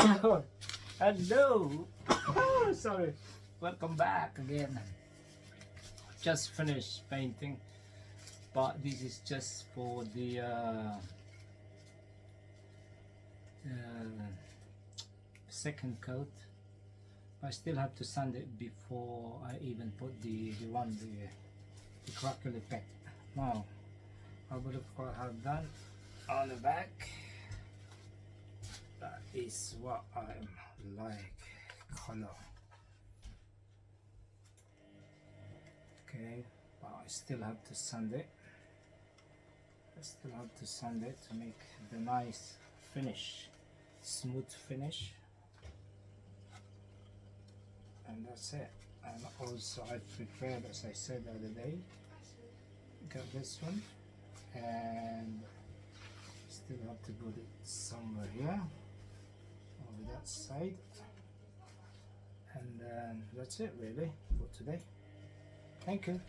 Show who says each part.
Speaker 1: Hello. Oh, sorry. Welcome back again. Just finished painting, but this is just for the second coat. I still have to sand it before I even put the crackle effect. Now I will look what I have done on the back. That is what I'm like, color. Okay, but I still have to sand it. I still have to sand it to make the nice finish, smooth finish. And that's it. And also I prepared, as I said the other day, got this one, and still have to put it somewhere here over that side, and that's it really for today. Thank you.